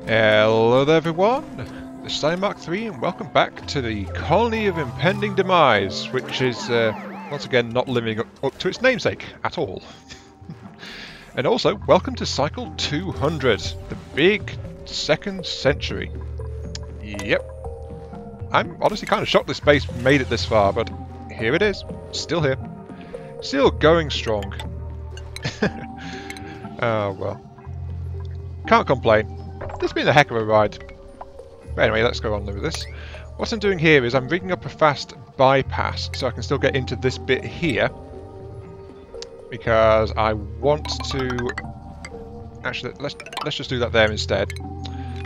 Hello there everyone, this is Sally Mark III and welcome back to the Colony of Impending Demise, which is once again not living up to its namesake at all. And also, welcome to Cycle 200, the big 2nd century. Yep. I'm honestly kind of shocked this base made it this far, but here it is, still here. Still going strong. Oh well. Can't complain. This has been a heck of a ride. But anyway, let's go on with this. What I'm doing here is I'm rigging up a fast bypass so I can still get into this bit here. Because I want to... Actually, let's just do that there instead.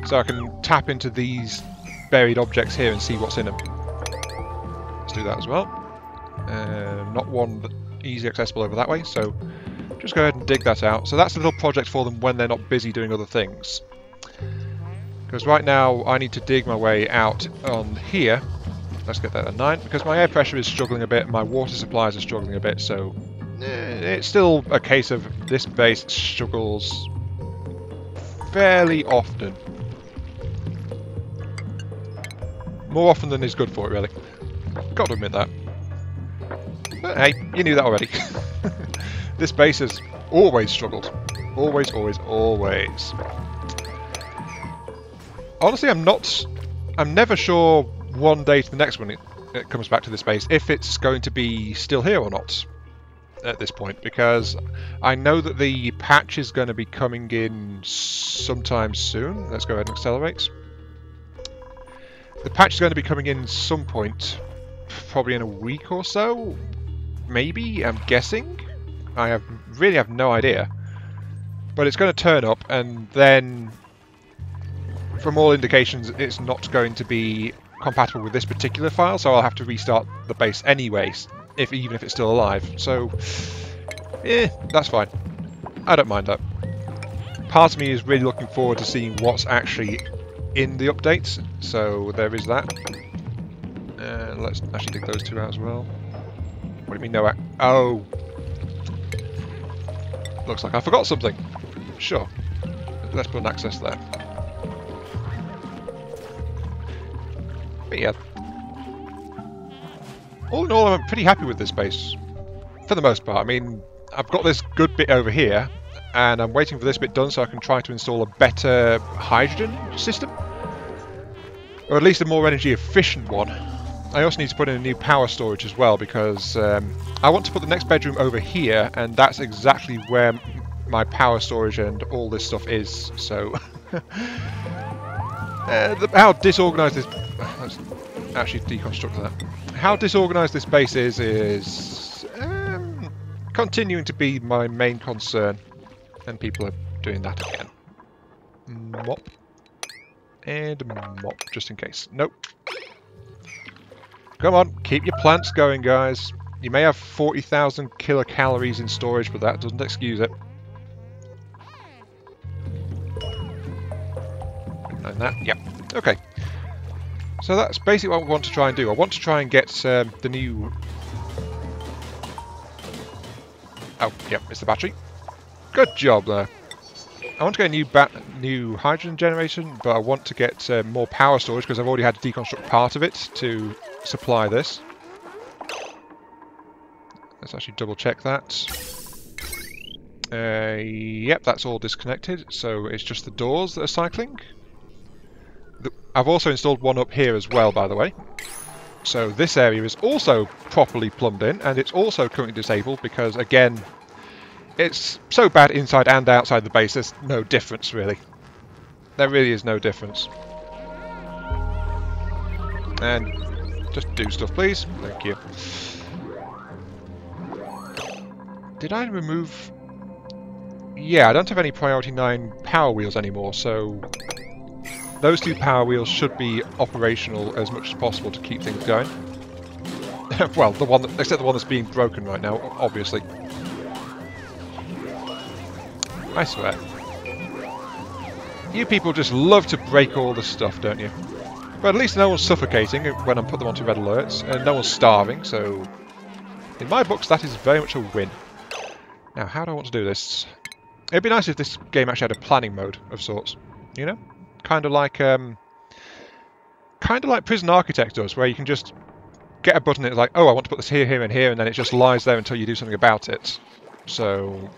So I can tap into these buried objects here and see what's in them. Let's do that as well. Not one easy accessible over that way, so just go ahead and dig that out. So that's a little project for them when they're not busy doing other things. Because right now I need to dig my way out on here. Let's get that at 9, because my air pressure is struggling a bit, my water supplies are struggling a bit, so it's still a case of this base struggles fairly often. More often than is good for it, really. Got to admit that. But hey, you knew that already. This base has always struggled. Always, always, always. Honestly, I'm never sure one day to the next when it comes back to this base if it's going to be still here or not at this point, because I know that the patch is going to be coming in sometime soon. Let's go ahead and accelerate. The patch is going to be coming in some point, probably in a week or so, maybe, I'm guessing. I really have no idea. But it's going to turn up, and then from all indications it's not going to be compatible with this particular file, so I'll have to restart the base anyways, even if it's still alive. So, that's fine. I don't mind that. Part of me is really looking forward to seeing what's actually in the updates, so there is that. Let's actually dig those two out as well. What do you mean no oh! Looks like I forgot something. Sure. Let's put an access there. But yeah. All in all, I'm pretty happy with this base. For the most part. I mean, I've got this good bit over here, and I'm waiting for this bit done so I can try to install a better hydrogen system. Or at least a more energy efficient one. I also need to put in a new power storage as well, because I want to put the next bedroom over here, and that's exactly where my power storage and all this stuff is, so... how disorganised this... Let's actually deconstruct that. How disorganised this base is continuing to be my main concern, and people are doing that again. Mop. And mop, just in case. Nope. Come on, keep your plants going, guys. You may have 40,000 kilocalories in storage, but that doesn't excuse it. And that, yep. Okay. So that's basically what I want to try and do. I want to try and get the new... Oh, yep, it's the battery. Good job there. I want to get a new hydrogen generation, but I want to get more power storage because I've already had to deconstruct part of it to supply this. Let's actually double check that. Yep, that's all disconnected, so it's just the doors that are cycling. I've also installed one up here as well, by the way. So this area is also properly plumbed in, and it's also currently disabled because, again, it's so bad inside and outside the base, there's no difference, really. There really is no difference. And just do stuff, please. Thank you. Did I remove... Yeah, I don't have any Priority 9 power wheels anymore, so... Those two power wheels should be operational as much as possible to keep things going. Well, except the one that's being broken right now, obviously. I swear. You people just love to break all the stuff, don't you? But at least no one's suffocating when I put them onto red alerts, and no one's starving, so... In my books, that is very much a win. Now, how do I want to do this? It'd be nice if this game actually had a planning mode of sorts, you know? kind of like Prison Architect does, where you can just get a button and it's like, oh, I want to put this here, here, and here, and then it just lies there until you do something about it. So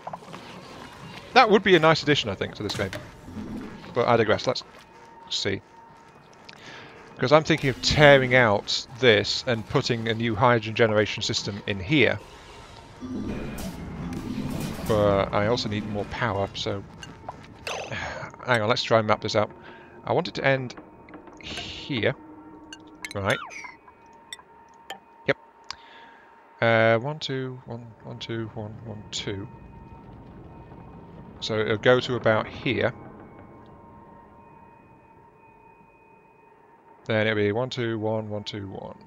that would be a nice addition, I think, to this game. But I digress. Let's see. Because I'm thinking of tearing out this and putting a new hydrogen generation system in here. But I also need more power, so... Hang on, let's try and map this out. I want it to end here. Right. Yep. 1, 2, 1, 1, 2, 1, 1, 2. So it'll go to about here. Then it'll be 1, 2, 1, 1, 2, 1.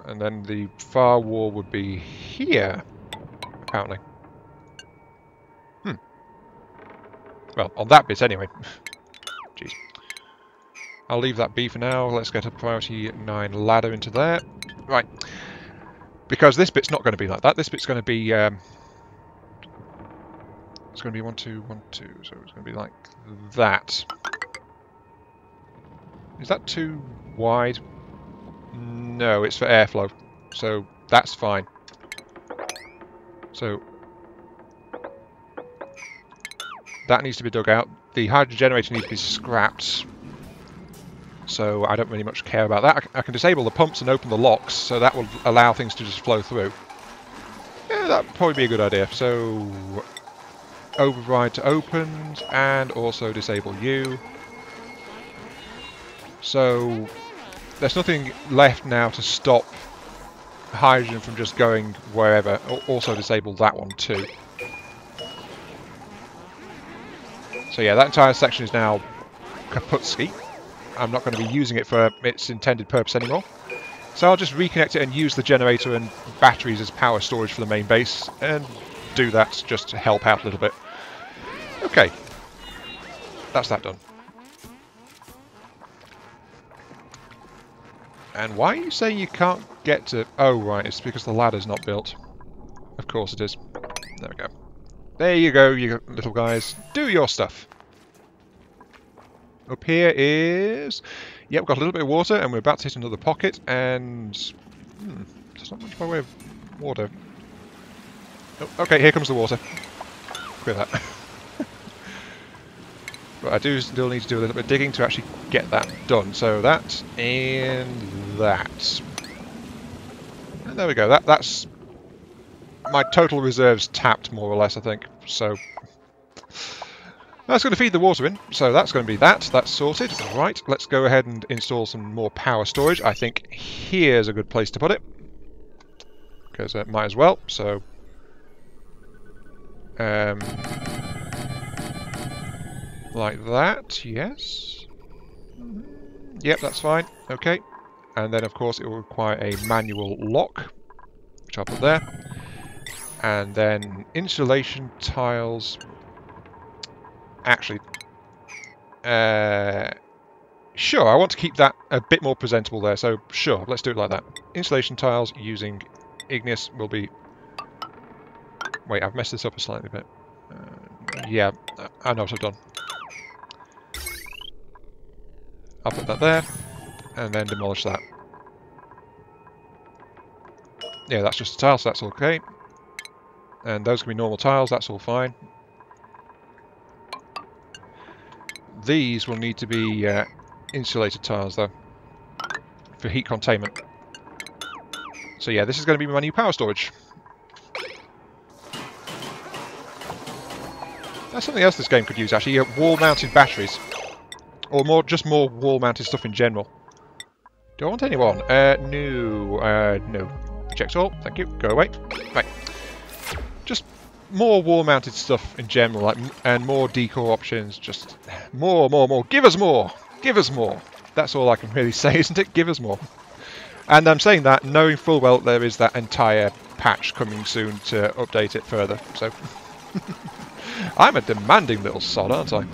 And then the far wall would be here, apparently. Well, on that bit anyway. Jeez. I'll leave that be for now. Let's get a priority 9 ladder into there. Right. Because this bit's not going to be like that. This bit's going to be... it's going to be 1, 2, 1, 2. So it's going to be like that. Is that too wide? No, it's for airflow. So that's fine. So that needs to be dug out. The hydrogen generator needs to be scrapped. So I don't really much care about that. I can disable the pumps and open the locks, so that will allow things to just flow through. Yeah, that'd probably be a good idea. So override to opened, and also disable you. So there's nothing left now to stop hydrogen from just going wherever. Also disable that one too. So yeah, that entire section is now kaputski. I'm not going to be using it for its intended purpose anymore. So I'll just reconnect it and use the generator and batteries as power storage for the main base, and do that just to help out a little bit. Okay, that's that done. And why are you saying you can't get to... Oh, right, it's because the ladder's not built. Of course it is. There we go. There you go, you little guys. Do your stuff. Up here is... Yep, we've got a little bit of water, and we're about to hit another pocket, and... there's not much by way of water. Oh, okay, here comes the water. Look at that. But I do still need to do a little bit of digging to actually get that done. So that and that. And there we go. That's my total reserves tapped, more or less, I think. So that's going to feed the water in. So that's going to be that. That's sorted. Right, let's go ahead and install some more power storage. I think here's a good place to put it, because it might as well. So like that, yes. Yep, that's fine. Okay. And then, of course, it will require a manual lock, which I'll put there. And then insulation tiles. Actually, sure, I want to keep that a bit more presentable there, so sure, let's do it like that. Insulation tiles using igneous will be... Wait, I've messed this up a slightly bit. Yeah, I know what I've done. I'll put that there, and then demolish that. Yeah, that's just a tile, so that's okay. And those can be normal tiles, that's all fine. These will need to be insulated tiles, though, for heat containment. So yeah, this is going to be my new power storage. That's something else this game could use, actually. Wall-mounted batteries. Or just more wall-mounted stuff in general. Do I want anyone? No. No. Reject all. Thank you. Go away. Right. Just more wall-mounted stuff in general, and more decor options. Just more. Give us more! Give us more! That's all I can really say, isn't it? Give us more. And I'm saying that knowing full well there is that entire patch coming soon to update it further. So I'm a demanding little sod, aren't I?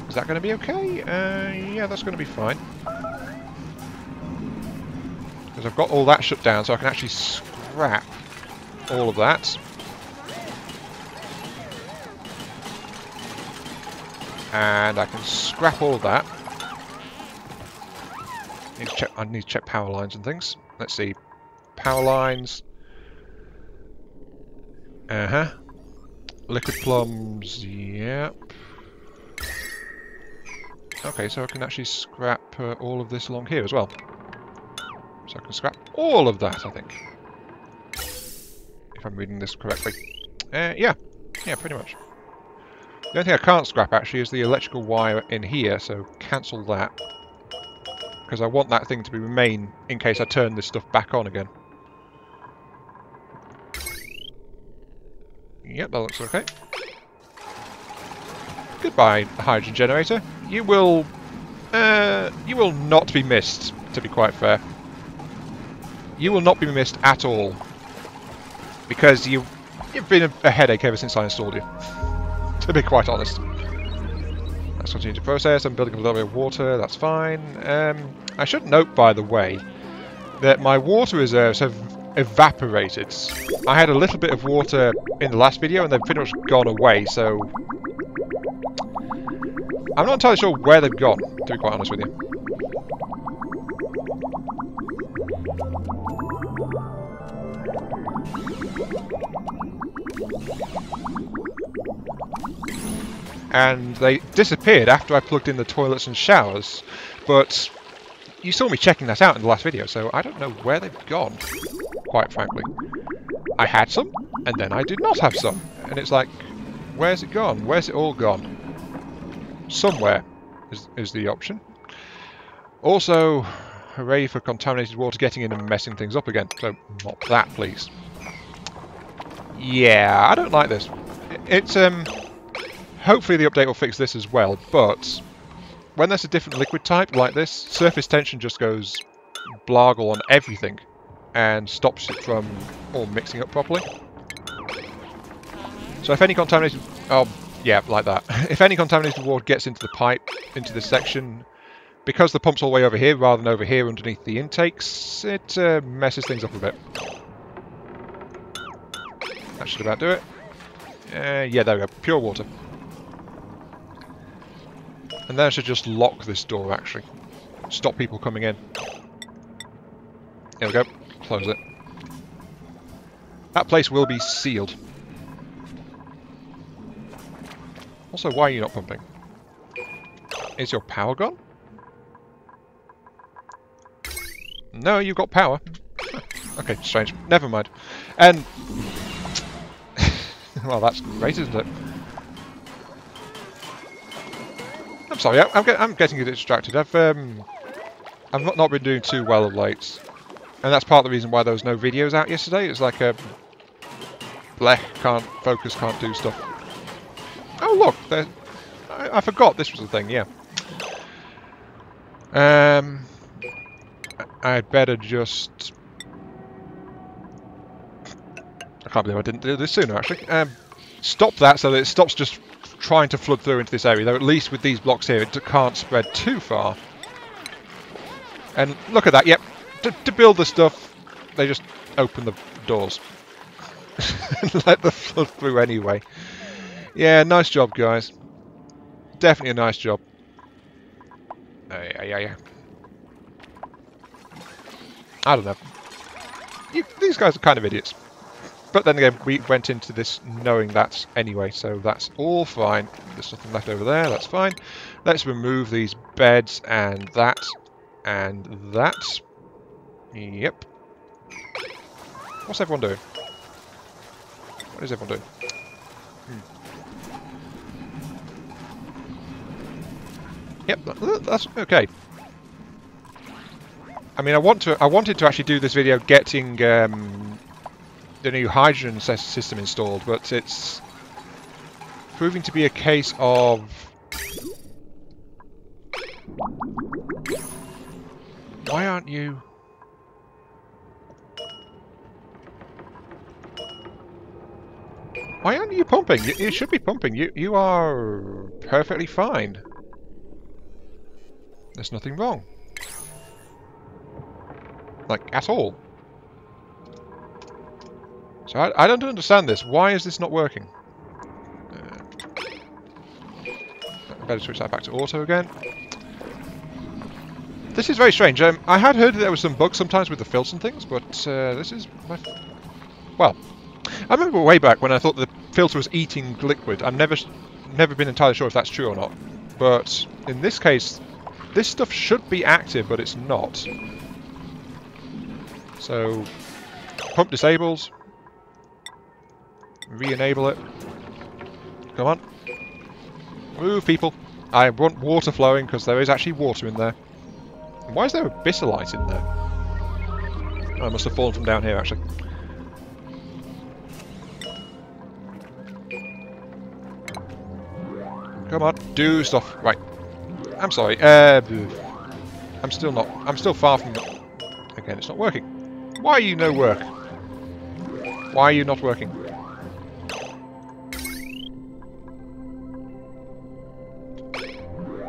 Is that going to be okay? Yeah, that's going to be fine. Because I've got all that shut down, so I can actually scrap all of that. And I can scrap all of that. I need to check power lines and things. Let's see. Power lines. Uh-huh. Liquid plums, yep. Okay, so I can actually scrap all of this along here as well. So I can scrap all of that, I think. If I'm reading this correctly. Yeah. Yeah, pretty much. The only thing I can't scrap, actually, is the electrical wire in here, so cancel that. Because I want that thing to remain in case I turn this stuff back on again. Yep, that looks okay. Goodbye, hydrogen generator. You will not be missed, to be quite fair. You will not be missed at all. Because you've been a headache ever since I installed you. To be quite honest. Let's continue to process. I'm building up a little bit of water, that's fine. I should note, by the way, that my water reserves have evaporated. I had a little bit of water in the last video and they've pretty much gone away, so I'm not entirely sure where they've gone, to be quite honest with you. And they disappeared after I plugged in the toilets and showers, but you saw me checking that out in the last video, so I don't know where they've gone, quite frankly. I had some, and then I did not have some, and it's like, where's it gone? Where's it all gone? Somewhere is the option. Also, hooray for contaminated water getting in and messing things up again, so mop that, please. Yeah, I don't like this. It's, hopefully the update will fix this as well, but when there's a different liquid type like this, surface tension just goes blargle on everything and stops it from all mixing up properly. So if any contaminated... oh, yeah, like that. If any contaminated water gets into the pipe, into this section, because the pump's all the way over here rather than over here underneath the intakes, it messes things up a bit. That should about do it. Yeah, there we go. Pure water. And then I should just lock this door, actually. Stop people coming in. There we go. Close it. That place will be sealed. Also, why are you not pumping? Is your power gone? No, you've got power. Huh. Okay, strange. Never mind. And... well, that's great, isn't it? I'm sorry, I'm getting a bit distracted. I've not been doing too well of late, and that's part of the reason why there was no videos out yesterday. It's like blech, can't focus, can't do stuff. Oh look, I forgot this was a thing. Yeah. I'd better just. I can't believe I didn't do this sooner. Actually, stop that so that it stops just trying to flood through into this area, though at least with these blocks here it can't spread too far. And look at that, yep, to build the stuff they just open the doors and let the flood through anyway. Yeah, nice job guys, definitely a nice job. Yeah. I don't know, these guys are kind of idiots. But then again, we went into this knowing that anyway, so that's all fine. There's nothing left over there, that's fine. Let's remove these beds and that and that. Yep. What's everyone doing? What is everyone doing? Yep, that's okay. I mean, I wanted to actually do this video getting the new hydrogen system installed, but it's proving to be a case of why aren't you pumping? You should be pumping. You are perfectly fine. There's nothing wrong, like at all. So I don't understand this. Why is this not working? Better switch that back to auto again. This is very strange. I had heard that there was some bugs sometimes with the filters and things, but this is my... Well, I remember way back when I thought the filter was eating liquid. I've never been entirely sure if that's true or not. But in this case, this stuff should be active, but it's not. So, pump disables. Re-enable it. Come on. Move, people. I want water flowing because there is actually water in there. Why is there a bissolite in there? Oh, I must have fallen from down here, actually. Come on, do stuff. Right. I'm sorry. I'm still far from... Again, it's not working. Why are you no work? Why are you not working?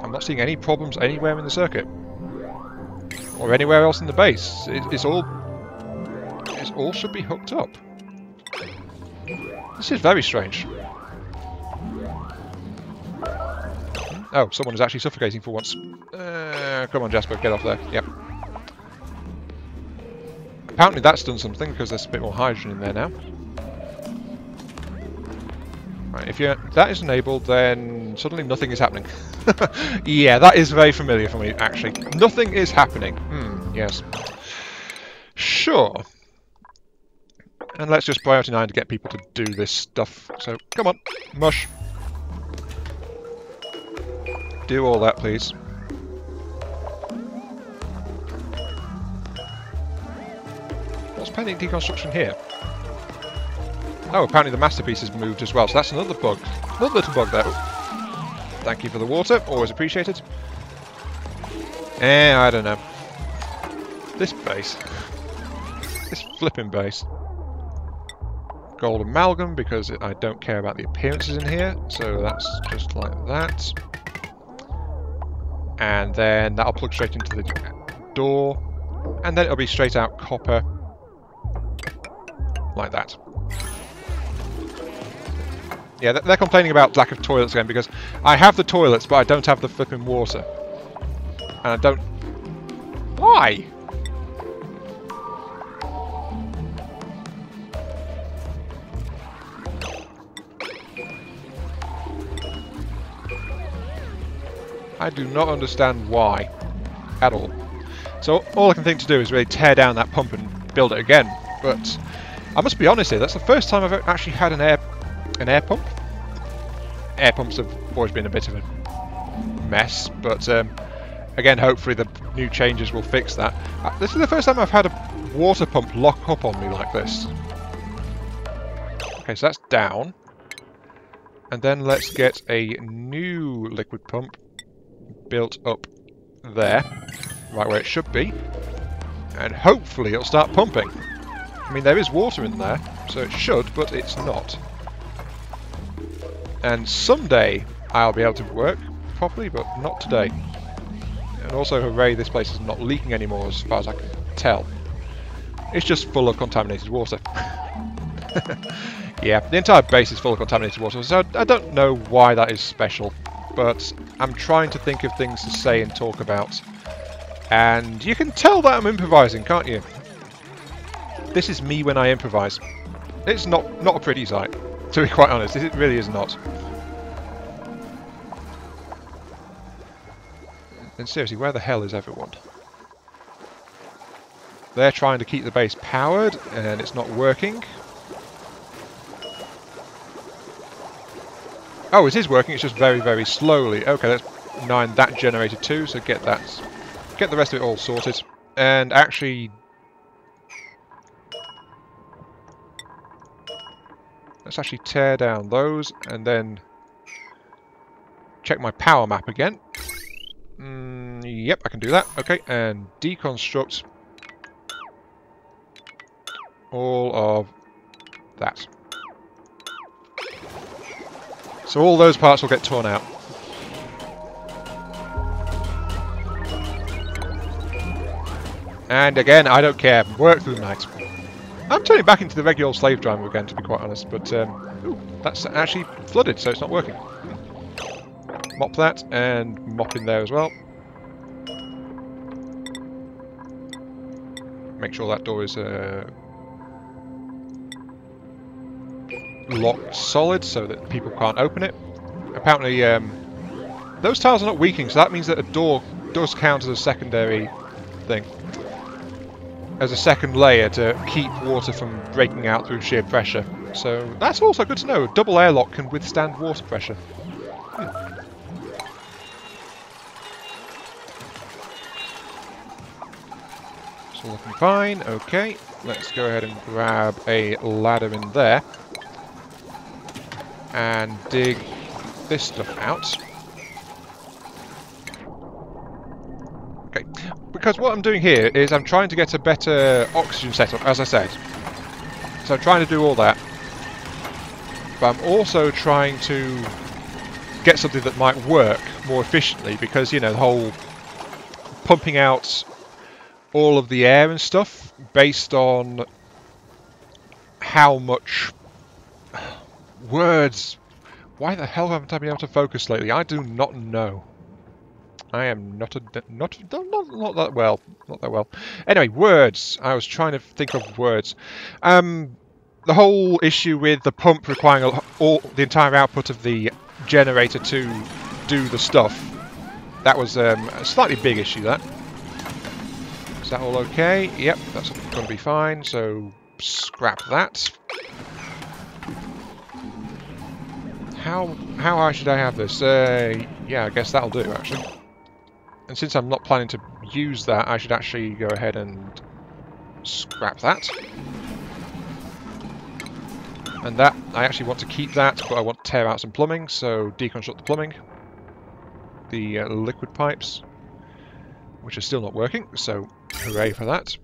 I'm not seeing any problems anywhere in the circuit. Or anywhere else in the base. It's all should be hooked up. This is very strange. Oh, someone is actually suffocating for once. Come on, Jasper, get off there. Yep. Apparently that's done something because there's a bit more hydrogen in there now. Right, if that is enabled, then suddenly nothing is happening. Yeah, that is very familiar for me, actually. Nothing is happening. Yes. Sure. And let's just priority 9 to get people to do this stuff. So, come on, mush. Do all that, please. What's pending deconstruction here? Oh, apparently the masterpiece has moved as well, so that's another bug. Another little bug there. Thank you for the water, always appreciated. I don't know. This base. This flipping base. Gold amalgam, because I don't care about the appearances in here, so that's just like that. And then that'll plug straight into the door, and then it'll be straight out copper, like that. Yeah, they're complaining about lack of toilets again, because I have the toilets, but I don't have the flipping water. And I don't... Why? I do not understand why, at all. So all I can think to do is really tear down that pump and build it again. But I must be honest here, that's the first time I've actually had an air pump. Air pumps have always been a bit of a mess, but again, hopefully the new changes will fix that. This is the first time I've had a water pump lock up on me like this. Okay, so that's down. And then let's get a new liquid pump built up there, right where it should be. And hopefully it'll start pumping. I mean, there is water in there, so it should, but it's not. And someday I'll be able to work properly, but not today. And also, hooray, this place is not leaking anymore as far as I can tell. It's just full of contaminated water. Yeah, the entire base is full of contaminated water, so I don't know why that is special. But I'm trying to think of things to say and talk about. And you can tell that I'm improvising, can't you? This is me when I improvise. It's not a pretty sight, to be quite honest. It really is not. And seriously, where the hell is everyone? They're trying to keep the base powered, and it's not working. Oh, it is working, it's just very, very slowly. Okay, let's 9 that generator too, so get the rest of it all sorted. And actually... let's actually tear down those, and then check my power map again. Yep, I can do that. Okay, and deconstruct all of that. So all those parts will get torn out. And again, I don't care. Work through the night. I'm turning back into the regular old slave driver again, to be quite honest. But ooh, that's actually flooded, so it's not working. mop that, and mop in there as well. Make sure that door is locked solid so that people can't open it. Apparently, those tiles are not weakening, so that means that a door does count as a secondary thing. As a second layer to keep water from breaking out through sheer pressure. So that's also good to know. A double airlock can withstand water pressure. It's all looking fine. Okay, let's go ahead and grab a ladder in there. And dig this stuff out. Okay, because what I'm doing here is I'm trying to get a better oxygen setup, as I said. So I'm trying to do all that. But I'm also trying to get something that might work more efficiently, because, you know, the whole pumping out all of the air and stuff based on how much words. Why the hell haven't I been able to focus lately? I do not know. I am not that well. Not that well. Anyway, words. I was trying to think of words. The whole issue with the pump requiring the entire output of the generator to do the stuff. That was a slightly big issue, that. Is that all okay? Yep, that's going to be fine, so scrap that. How high should I have this? Yeah, I guess that'll do, actually. And since I'm not planning to use that, I should actually go ahead and scrap that. And that, I actually want to keep that, but I want to tear out some plumbing, so deconstruct the plumbing. The liquid pipes, which are still not working, so hooray for that.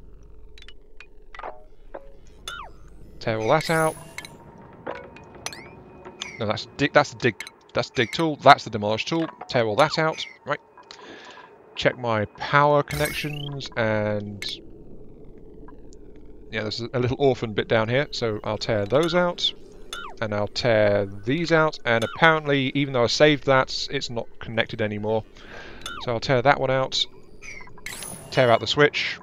Tear all that out. No, that's the dig tool. That's the demolish tool. Tear all that out. Right. Check my power connections, and yeah, there's a little orphan bit down here, so I'll tear those out, and I'll tear these out, and apparently, even though I saved that, it's not connected anymore. So I'll tear that one out, tear out the switch,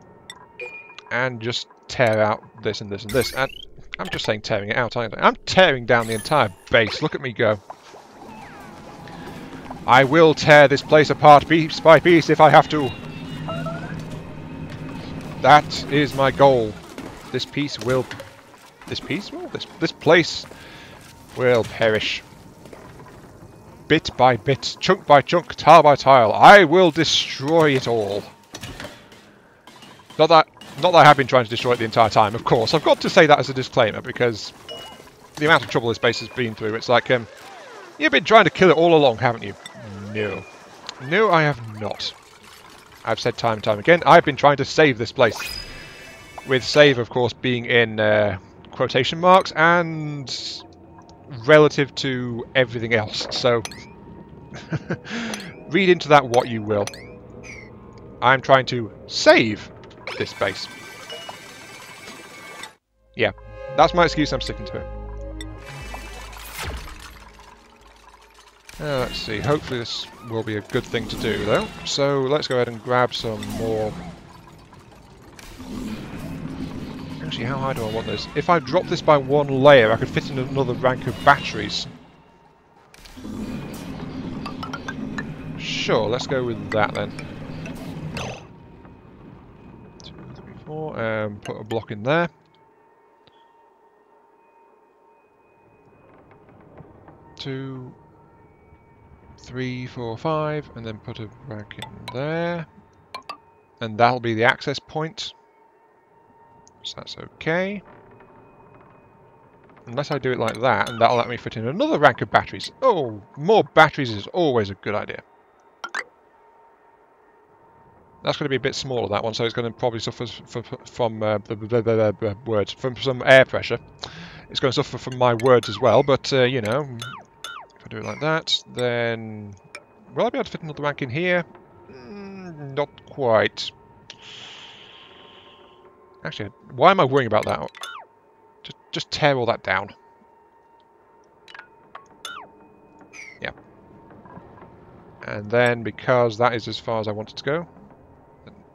and just tear out this and this and this. And I'm just saying tearing it out, aren't I? I'm tearing down the entire base. Look at me go. I will tear this place apart piece by piece if I have to. That is my goal. This place will perish. Bit by bit, chunk by chunk, tile by tile. I will destroy it all. Not that I have been trying to destroy it the entire time, of course. I've got to say that as a disclaimer, because the amount of trouble this base has been through, it's like, you've been trying to kill it all along, haven't you? No. No, I have not. I've said time and time again, I've been trying to save this place. With save, of course, being in quotation marks and relative to everything else. So, read into that what you will. I'm trying to save this base. Yeah, that's my excuse, I'm sticking to it. Let's see, hopefully this will be a good thing to do, though. So, let's go ahead and grab some more. Actually, how high do I want this? If I drop this by one layer, I could fit in another rank of batteries. Sure, let's go with that then. 2, 3, 4. Put a block in there. 2, 3, 4, 5, and then put a rank in there. And that'll be the access point. So that's okay. Unless I do it like that, and that'll let me fit in another rank of batteries. Oh, more batteries is always a good idea. That's going to be a bit smaller, that one, so it's going to probably suffer from words, from some air pressure. It's going to suffer from my words as well, but, you know, if I do it like that, then... Will I be able to fit another rank in here? Not quite. Actually, why am I worrying about that? Just tear all that down. Yeah. And then, because that is as far as I want it to go,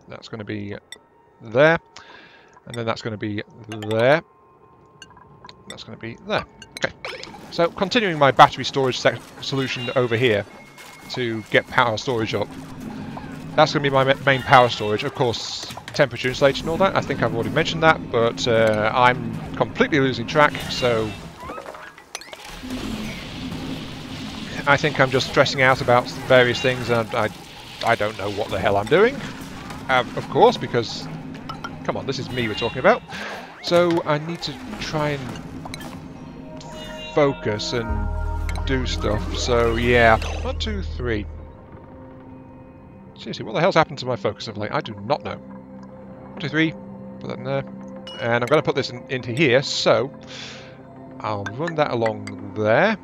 that's going to be there. And then that's going to be there. That's going to be there. Okay. So, continuing my battery storage solution over here to get power storage up. That's going to be my main power storage. Of course, temperature insulated and all that. I think I've already mentioned that, but I'm completely losing track, so I think I'm just stressing out about various things, and I don't know what the hell I'm doing. Of course, because, come on, this is me we're talking about. So I need to try and focus and do stuff. So yeah, 1, 2, 3. Seriously, what the hell's happened to my focus of late? I do not know. 1, 2, 3. Put that in there. And I'm going to put this into here, so I'll run that along there,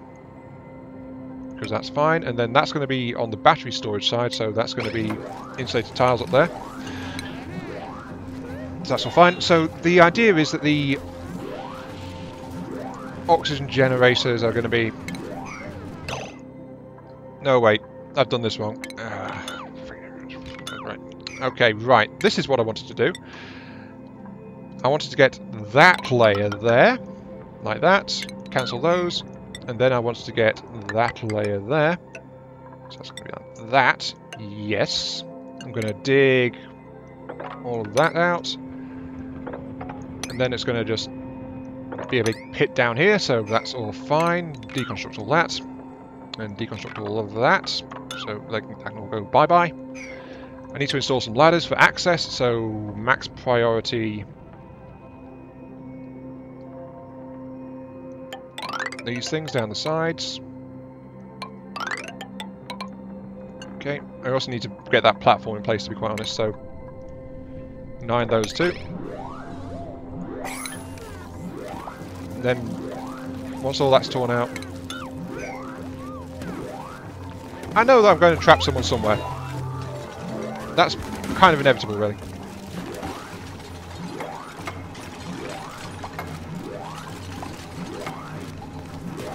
because that's fine. And then that's going to be on the battery storage side, so that's going to be insulated tiles up there. So that's all fine. So the idea is that the oxygen generators are going to be... No, wait. I've done this wrong. Right. Okay, right. This is what I wanted to do. I wanted to get that layer there, like that. Cancel those. And then I wanted to get that layer there. So that's going to be like that. Yes. I'm going to dig all of that out. And then it's going to just be a big pit down here, so that's all fine. Deconstruct all that. And deconstruct all of that. So that can all go bye-bye. I need to install some ladders for access, so max priority. These things down the sides. Okay, I also need to get that platform in place, to be quite honest, so 9 those too. Then, once all that's torn out, I know that I'm going to trap someone somewhere. That's kind of inevitable, really.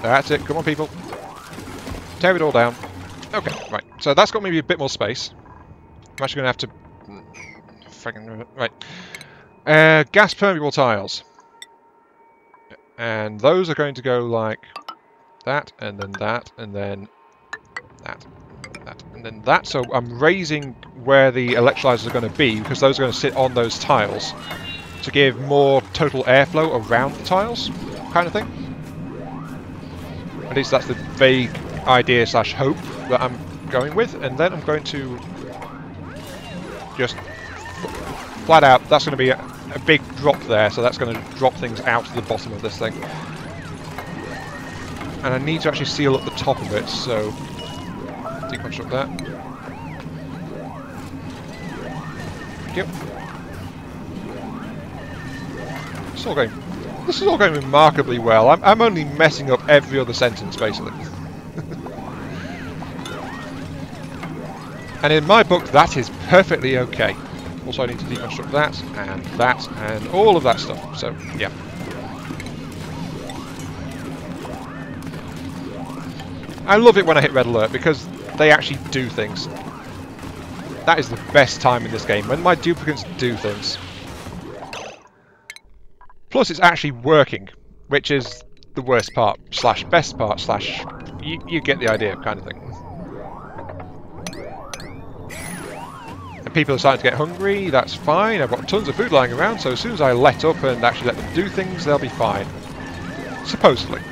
That's it. Come on, people. Tear it all down. Okay, right. So that's got maybe a bit more space. I'm actually going to have to... Friggin' right. Gas permeable tiles. And those are going to go like that, and then that, and then that, and then that. So I'm raising where the electrolyzers are going to be, because those are going to sit on those tiles to give more total airflow around the tiles, kind of thing. At least that's the vague idea / hope that I'm going with. And then I'm going to just flat out, that's going to be a big drop there, so that's going to drop things out to the bottom of this thing. And I need to actually seal up the top of it, so deconstruct that. Thank you. This is all going remarkably well. I'm only messing up every other sentence, basically. And in my book, that is perfectly okay. Also, I need to deconstruct that, and all of that stuff. So, yeah. I love it when I hit red alert, because they actually do things. That is the best time in this game, when my duplicates do things. Plus, it's actually working, which is the worst part, / best part, / you get the idea, kind of thing. And people are starting to get hungry, that's fine. I've got tons of food lying around, so as soon as I let up and actually let them do things, they'll be fine. Supposedly.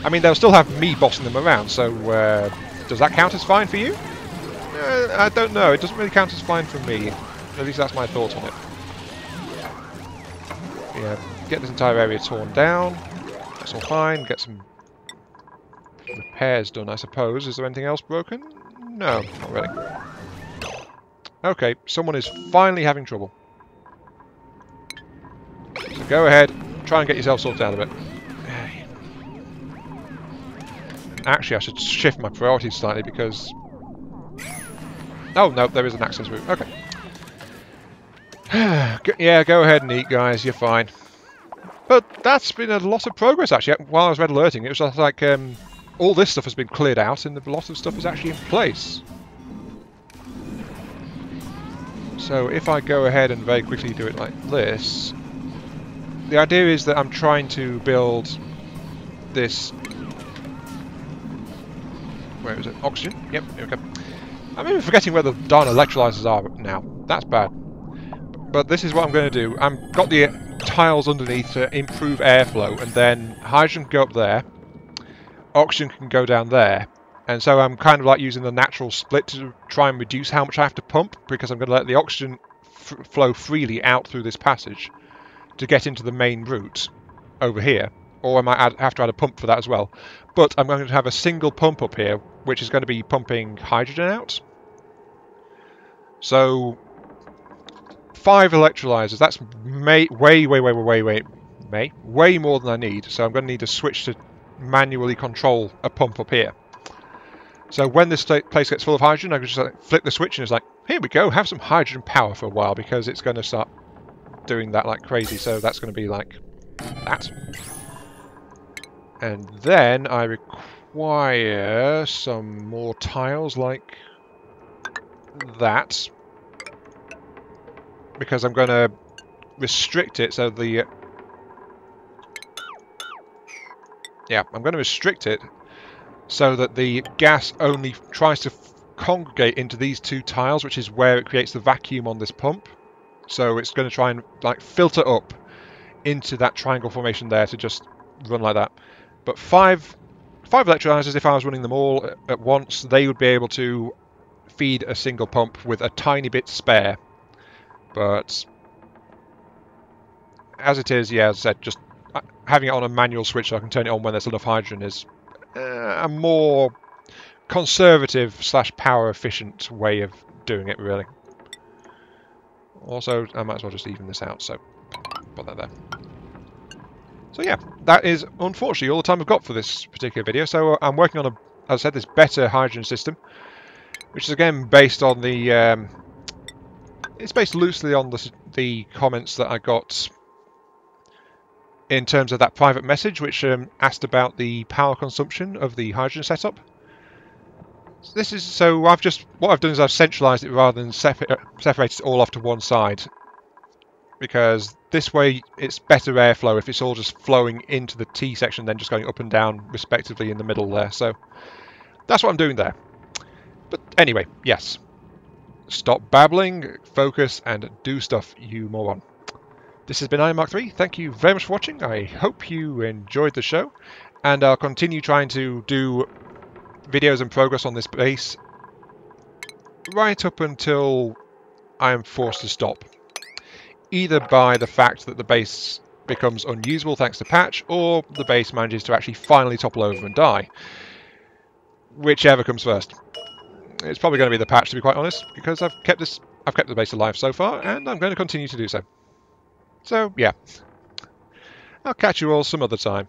I mean, they'll still have me bossing them around, so does that count as fine for you? I don't know, it doesn't really count as fine for me. At least that's my thought on it. Yeah, get this entire area torn down. That's all fine. Get some repairs done, I suppose. Is there anything else broken? No, not really. Okay, someone is finally having trouble. So go ahead, try and get yourself sorted out of it. Actually, I should shift my priorities slightly because... Oh, no, there is an access route. Okay. Yeah, go ahead and eat, guys. You're fine. But that's been a lot of progress, actually. While I was red alerting, it was just like all this stuff has been cleared out and a lot of stuff is actually in place. So if I go ahead and very quickly do it like this, the idea is that I'm trying to build this... Where is it? Oxygen? Yep, here we go. I'm even forgetting where the darn electrolyzers are now. That's bad. But this is what I'm going to do. I've got the tiles underneath to improve airflow, and then hydrogen can go up there, oxygen can go down there, and so I'm kind of like using the natural split to try and reduce how much I have to pump, because I'm going to let the oxygen flow freely out through this passage to get into the main route over here, or I might have to add a pump for that as well. But I'm going to have a single pump up here, which is going to be pumping hydrogen out. So 5 electrolyzers, that's way more than I need. So I'm going to need a switch to manually control a pump up here. So when this place gets full of hydrogen, I can just like, flip the switch and it's like, here we go, have some hydrogen power for a while, because it's going to start doing that like crazy. So that's going to be like that. And then I require some more tiles like that, because I'm going to restrict it so the... Yeah, I'm going to restrict it so that the gas only tries to congregate into these 2 tiles, which is where it creates the vacuum on this pump. So it's going to try and like filter up into that triangle formation there to just run like that. But 5 electrolyzers, if I was running them all at once, they would be able to feed a single pump with a tiny bit spare. But as it is, yeah, as I said, just having it on a manual switch so I can turn it on when there's enough hydrogen is a more conservative / power efficient way of doing it, really. Also, I might as well just even this out, so put that there. So yeah, that is unfortunately all the time I've got for this particular video. So I'm working on, as I said, this better hydrogen system, which is again based on the... it's based loosely on the comments that I got in terms of that private message, which asked about the power consumption of the hydrogen setup. This is so what I've done is I've centralized it rather than separated it all off to one side, because this way it's better airflow if it's all just flowing into the T section, then just going up and down respectively in the middle there. So that's what I'm doing there. But anyway, yes. Stop babbling, focus, and do stuff, you moron. This has been IronMark3. Thank you very much for watching. I hope you enjoyed the show, and I'll continue trying to do videos and progress on this base right up until I am forced to stop. Either by the fact that the base becomes unusable thanks to patch, or the base manages to actually finally topple over and die. Whichever comes first. It's probably going to be the patch, to be quite honest, because I've kept the base alive so far, and I'm going to continue to do so. So, yeah. I'll catch you all some other time.